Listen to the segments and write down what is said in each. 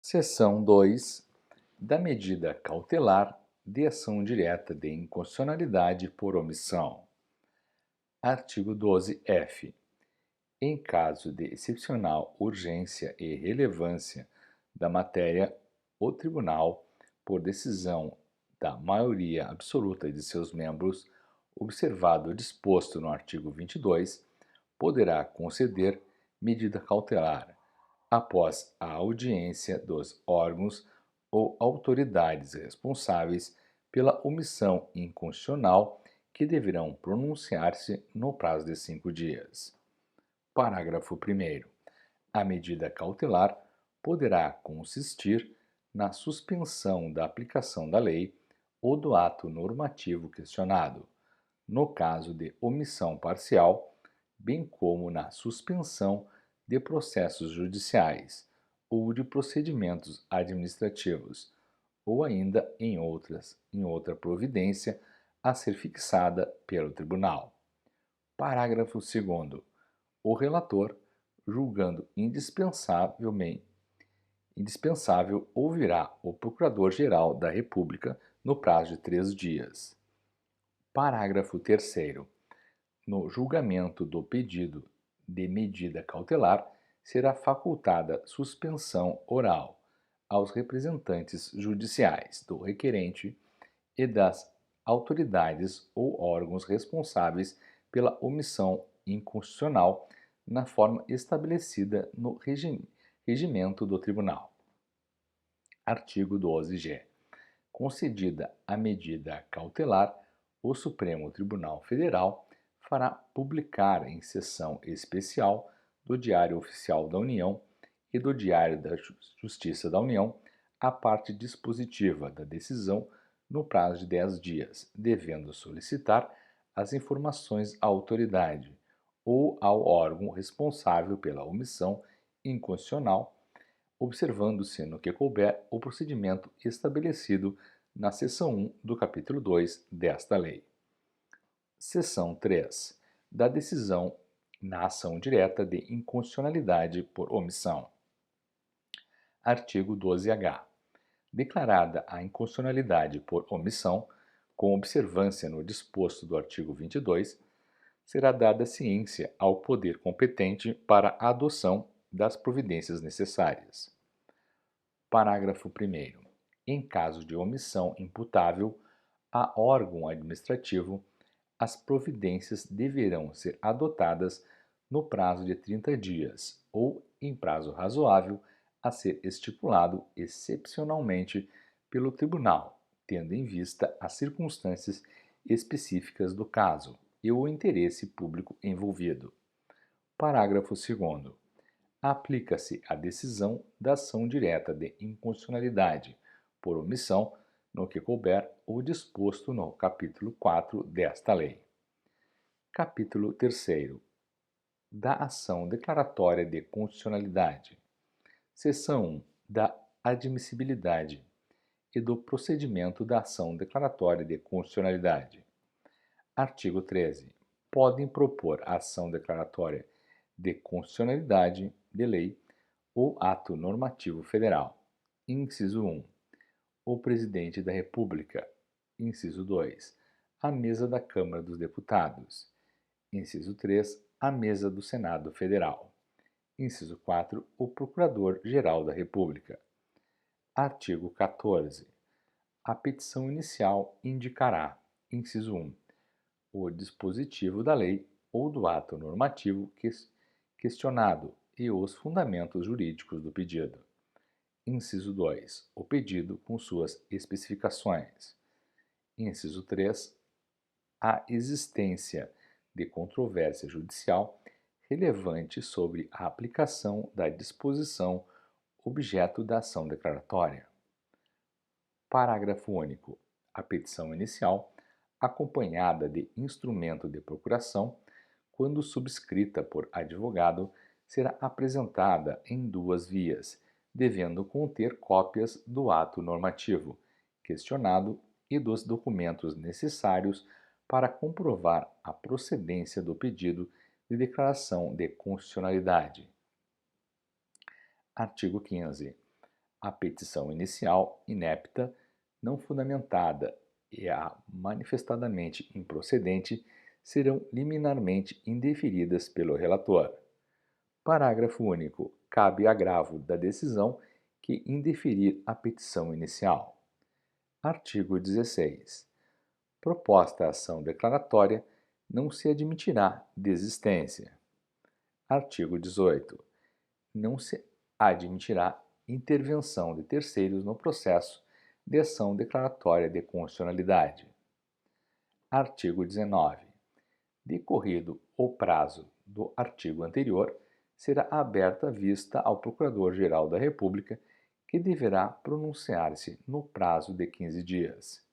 Seção 2 da medida cautelar de ação direta de inconstitucionalidade por omissão. Artigo 12-F. Em caso de excepcional urgência e relevância da matéria, o Tribunal, por decisão da maioria absoluta de seus membros, observado o disposto no artigo 22, poderá conceder medida cautelar após a audiência dos órgãos ou autoridades responsáveis pela omissão inconstitucional que deverão pronunciar-se no prazo de 5 dias. Parágrafo 1º. A medida cautelar poderá consistir na suspensão da aplicação da lei ou do ato normativo questionado, no caso de omissão parcial, bem como na suspensão de processos judiciais ou de procedimentos administrativos, ou ainda em outra providência a ser fixada pelo Tribunal. Parágrafo 2º. O relator, julgando indispensável, ouvirá o Procurador-Geral da República no prazo de 3 dias. Parágrafo 3º. No julgamento do pedido de medida cautelar, será facultada suspensão oral aos representantes judiciais do requerente e das autoridades ou órgãos responsáveis pela omissão inconstitucional na forma estabelecida no regimento do Tribunal. Artigo 12-G. Concedida a medida cautelar, o Supremo Tribunal Federal fará publicar em sessão especial do Diário Oficial da União e do Diário da Justiça da União a parte dispositiva da decisão no prazo de 10 dias, devendo solicitar as informações à autoridade ou ao órgão responsável pela omissão inconstitucional, observando-se no que couber o procedimento estabelecido na seção 1 do capítulo 2 desta lei. Seção 3 da decisão na ação direta de inconstitucionalidade por omissão. Artigo 12-H. Declarada a inconstitucionalidade por omissão, com observância no disposto do artigo 22, será dada ciência ao poder competente para a adoção das providências necessárias. Parágrafo 1º. Em caso de omissão imputável a órgão administrativo, as providências deverão ser adotadas no prazo de 30 dias ou em prazo razoável a ser estipulado excepcionalmente pelo Tribunal, tendo em vista as circunstâncias específicas do caso e o interesse público envolvido. Parágrafo 2º. Aplica-se a decisão da ação direta de inconstitucionalidade por omissão no que couber o disposto no capítulo 4 desta lei. Capítulo 3º. Da ação declaratória de constitucionalidade. Seção 1. Da admissibilidade e do procedimento da ação declaratória de constitucionalidade. Artigo 13. Podem propor ação declaratória de constitucionalidade de lei ou ato normativo federal. Inciso 1. O Presidente da República. Inciso 2. A Mesa da Câmara dos Deputados. Inciso 3. A Mesa do Senado Federal. Inciso 4. O Procurador-Geral da República. Artigo 14. A petição inicial indicará, inciso 1, o dispositivo da lei ou do ato normativo questionado e os fundamentos jurídicos do pedido. Inciso 2. O pedido com suas especificações. Inciso 3. A existência de controvérsia judicial relevante sobre a aplicação da disposição objeto da ação declaratória. Parágrafo único. A petição inicial, acompanhada de instrumento de procuração, quando subscrita por advogado, será apresentada em 2 vias, devendo conter cópias do ato normativo questionado e dos documentos necessários para comprovar a procedência do pedido de declaração de constitucionalidade. Artigo 15. A petição inicial inepta, não fundamentada e a manifestadamente improcedente serão liminarmente indeferidas pelo relator. Parágrafo único. Cabe agravo da decisão que indeferir a petição inicial. Artigo 16. Proposta a ação declaratória, não se admitirá desistência. Artigo 18. Não se admitirá intervenção de terceiros no processo de ação declaratória de constitucionalidade. Artigo 19. Decorrido o prazo do artigo anterior, será aberta vista ao Procurador-Geral da República, que deverá pronunciar-se no prazo de 15 dias.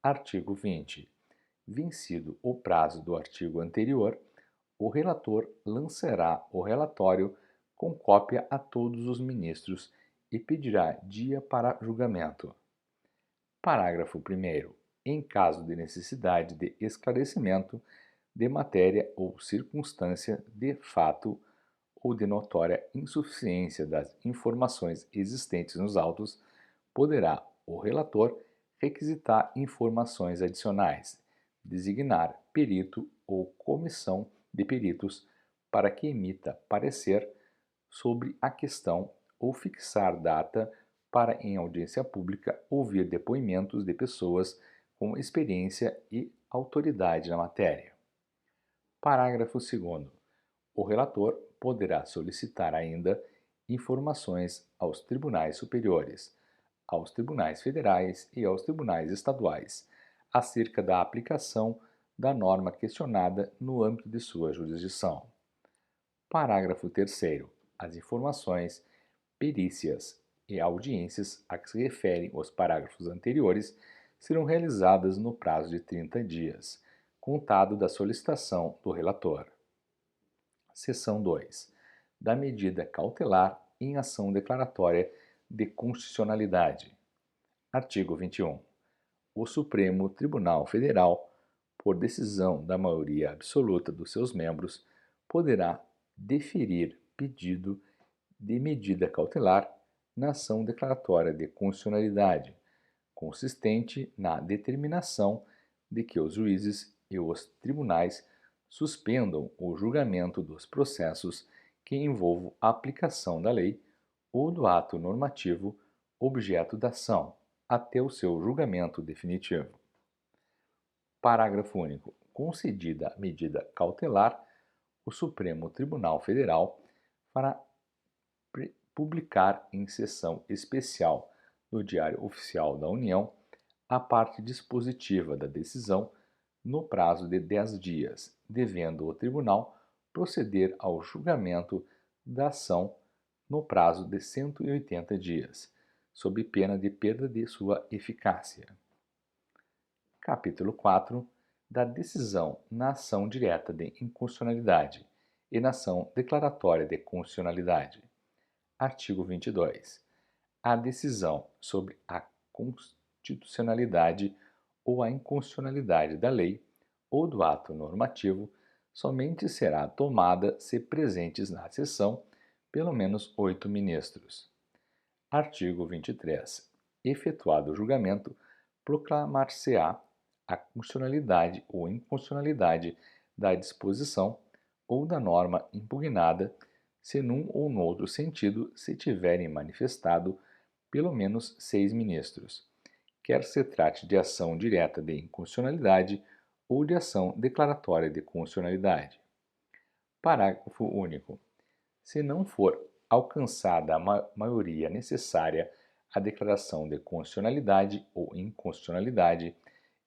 Artigo 20. Vencido o prazo do artigo anterior, o relator lançará o relatório com cópia a todos os ministros e pedirá dia para julgamento. Parágrafo 1º. Em caso de necessidade de esclarecimento de matéria ou circunstância de fato ou de notória insuficiência das informações existentes nos autos, poderá o relator requisitar informações adicionais, designar perito ou comissão de peritos para que emita parecer sobre a questão ou fixar data para, em audiência pública, ouvir depoimentos de pessoas com experiência e autoridade na matéria. Parágrafo 2º. O relator poderá solicitar ainda informações aos tribunais superiores, aos tribunais federais e aos tribunais estaduais, acerca da aplicação da norma questionada no âmbito de sua jurisdição. Parágrafo 3º. As informações, perícias e audiências a que se referem os parágrafos anteriores serão realizadas no prazo de 30 dias, contado da solicitação do relator. Seção 2. Da medida cautelar em ação declaratória de constitucionalidade. Artigo 21. O Supremo Tribunal Federal, por decisão da maioria absoluta dos seus membros, poderá deferir pedido de medida cautelar na ação declaratória de constitucionalidade, consistente na determinação de que os juízes e os tribunais suspendam o julgamento dos processos que envolvam a aplicação da lei ou do ato normativo objeto da ação, até o seu julgamento definitivo. Parágrafo único. Concedida a medida cautelar, o Supremo Tribunal Federal fará publicar em sessão especial no Diário Oficial da União a parte dispositiva da decisão no prazo de 10 dias, devendo o tribunal proceder ao julgamento da ação no prazo de 180 dias, sob pena de perda de sua eficácia. Capítulo 4. Da decisão na ação direta de inconstitucionalidade e na ação declaratória de constitucionalidade. Artigo 22. A decisão sobre a constitucionalidade ou a inconstitucionalidade da lei ou do ato normativo somente será tomada se presentes na sessão pelo menos 8 ministros. Artigo 23. Efetuado o julgamento, proclamar-se-á a constitucionalidade ou inconstitucionalidade da disposição ou da norma impugnada, se num ou noutro sentido se tiverem manifestado pelo menos 6 ministros, quer se trate de ação direta de inconstitucionalidade ou de ação declaratória de constitucionalidade. Parágrafo único. Se não for alcançada a maioria necessária à declaração de constitucionalidade ou inconstitucionalidade,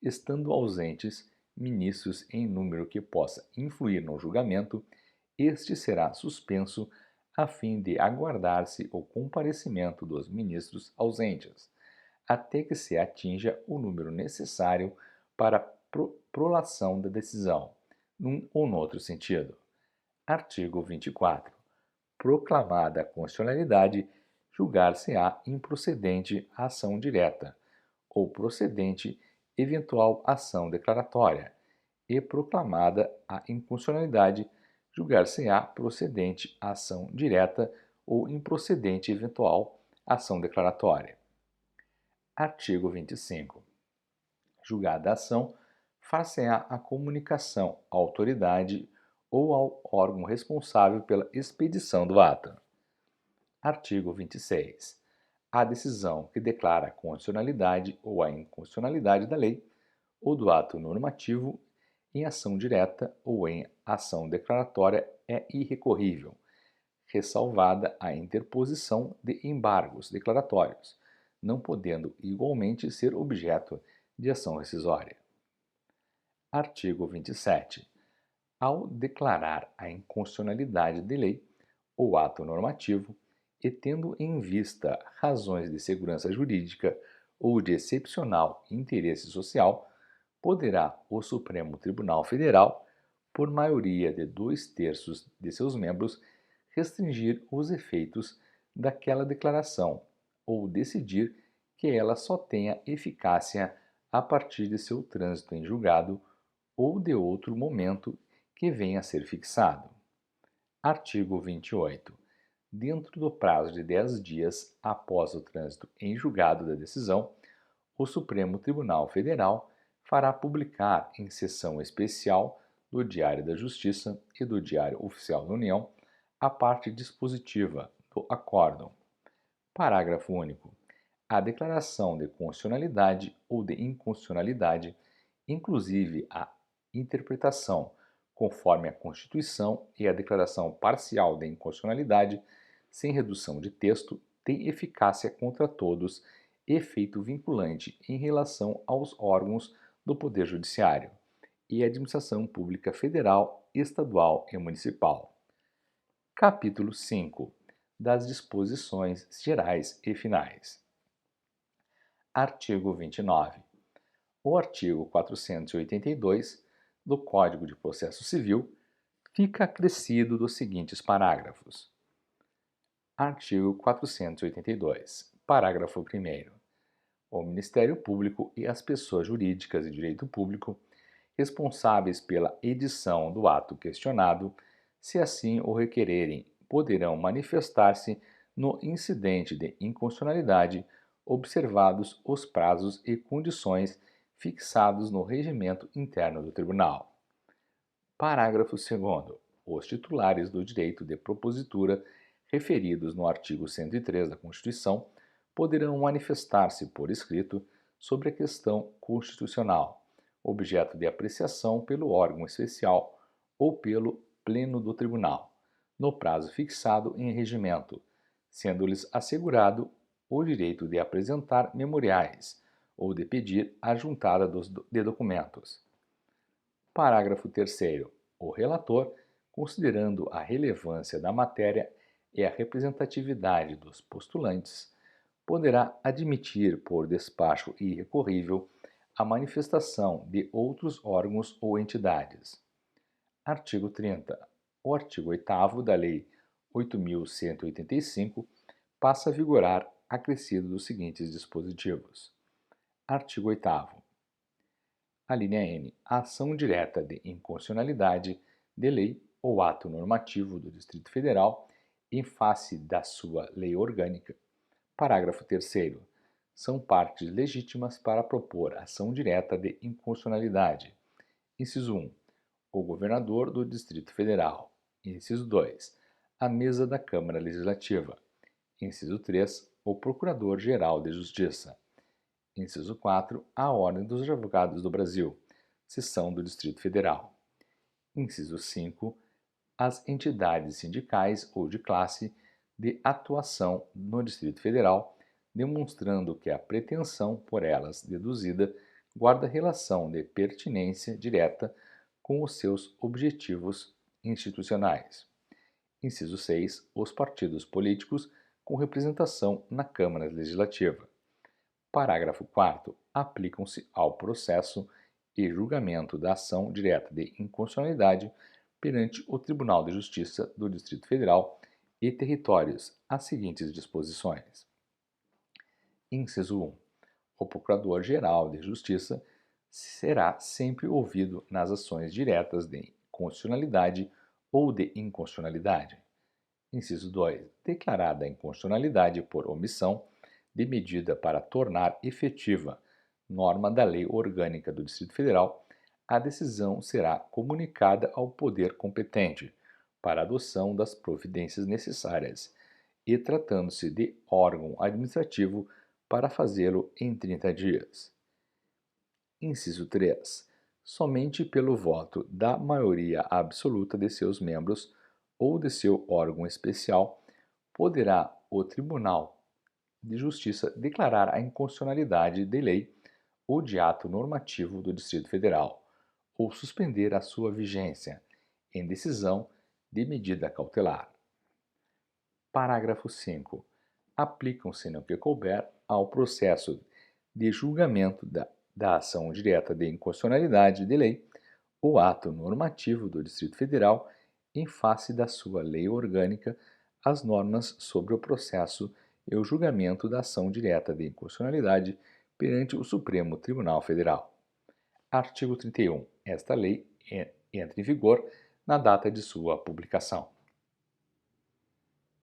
estando ausentes ministros em número que possa influir no julgamento, este será suspenso a fim de aguardar-se o comparecimento dos ministros ausentes, até que se atinja o número necessário para a prolação da decisão, num ou noutro sentido. Artigo 24. Proclamada a constitucionalidade, julgar-se-á improcedente a ação direta, ou procedente eventual ação declaratória, e proclamada a inconstitucionalidade, julgar-se-á procedente a ação direta ou improcedente eventual Ação declaratória. Artigo 25. Julgada a ação, far-se-á a comunicação à autoridade ou ao órgão responsável pela expedição do ato. Artigo 26. A decisão que declara a constitucionalidade ou a inconstitucionalidade da lei ou do ato normativo em ação direta ou em ação declaratória é irrecorrível, ressalvada a interposição de embargos declaratórios, não podendo igualmente ser objeto de ação rescisória. Artigo 27. Ao declarar a inconstitucionalidade de lei ou ato normativo, e tendo em vista razões de segurança jurídica ou de excepcional interesse social, poderá o Supremo Tribunal Federal, por maioria de 2/3 de seus membros, restringir os efeitos daquela declaração ou decidir que ela só tenha eficácia a partir de seu trânsito em julgado ou de outro momento que venha a ser fixado. Artigo 28. Dentro do prazo de 10 dias após o trânsito em julgado da decisão, o Supremo Tribunal Federal fará publicar em sessão especial do Diário da Justiça e do Diário Oficial da União a parte dispositiva do acórdão. Parágrafo único. A declaração de constitucionalidade ou de inconstitucionalidade, inclusive a interpretação conforme a Constituição e a declaração parcial de inconstitucionalidade, sem redução de texto, tem eficácia contra todos e efeito vinculante em relação aos órgãos do Poder Judiciário e administração pública federal, estadual e municipal. Capítulo 5. Das disposições gerais e finais. Artigo 29. O artigo 482 do Código de Processo Civil fica acrescido dos seguintes parágrafos. Artigo 482. Parágrafo 1º. O Ministério Público e as pessoas jurídicas de direito público responsáveis pela edição do ato questionado, se assim o requererem, poderão manifestar-se no incidente de inconstitucionalidade, observados os prazos e condições fixados no regimento interno do Tribunal. Parágrafo 2º. Os titulares do direito de propositura referidos no artigo 103 da Constituição poderão manifestar-se por escrito sobre a questão constitucional, objeto de apreciação pelo órgão especial ou pelo Pleno do Tribunal, no prazo fixado em regimento, sendo-lhes assegurado o direito de apresentar memoriais ou de pedir a juntada de documentos. Parágrafo 3º. O relator, considerando a relevância da matéria e a representatividade dos postulantes, poderá admitir por despacho irrecorrível a manifestação de outros órgãos ou entidades. Artigo 30. O artigo 8º da Lei 8.185 passa a vigorar acrescido dos seguintes dispositivos. Artigo 8º. A linha N. A ação direta de inconstitucionalidade de lei ou ato normativo do Distrito Federal em face da sua lei orgânica. Parágrafo 3º. São partes legítimas para propor ação direta de inconstitucionalidade. Inciso 1. O governador do Distrito Federal. Inciso 2. A mesa da Câmara Legislativa. Inciso 3. O Procurador-Geral de Justiça. Inciso 4. A Ordem dos Advogados do Brasil, seção do Distrito Federal. Inciso 5. As entidades sindicais ou de classe de atuação no Distrito Federal, demonstrando que a pretensão por elas deduzida guarda relação de pertinência direta com os seus objetivos institucionais. Inciso 6. Os partidos políticos com representação na Câmara Legislativa. Parágrafo 4º. Aplicam-se ao processo e julgamento da ação direta de inconstitucionalidade perante o Tribunal de Justiça do Distrito Federal e Territórios as seguintes disposições. Inciso 1. O Procurador-Geral de Justiça será sempre ouvido nas ações diretas de constitucionalidade ou de inconstitucionalidade. Inciso 2. Declarada a inconstitucionalidade por omissão de medida para tornar efetiva norma da Lei Orgânica do Distrito Federal, a decisão será comunicada ao poder competente para a adoção das providências necessárias e, tratando-se de órgão administrativo, para fazê-lo em 30 dias. Inciso 3. Somente pelo voto da maioria absoluta de seus membros ou de seu órgão especial poderá o Tribunal de Justiça declarar a inconstitucionalidade de lei ou de ato normativo do Distrito Federal, ou suspender a sua vigência, em decisão de medida cautelar. Parágrafo 5. Aplicam-se no que couber ao processo de julgamento da ação direta de inconstitucionalidade de lei ou ato normativo do Distrito Federal em face da sua lei orgânica as normas sobre o processo e o julgamento da ação direta de inconstitucionalidade perante o Supremo Tribunal Federal. Artigo 31. Esta lei entra em vigor na data de sua publicação.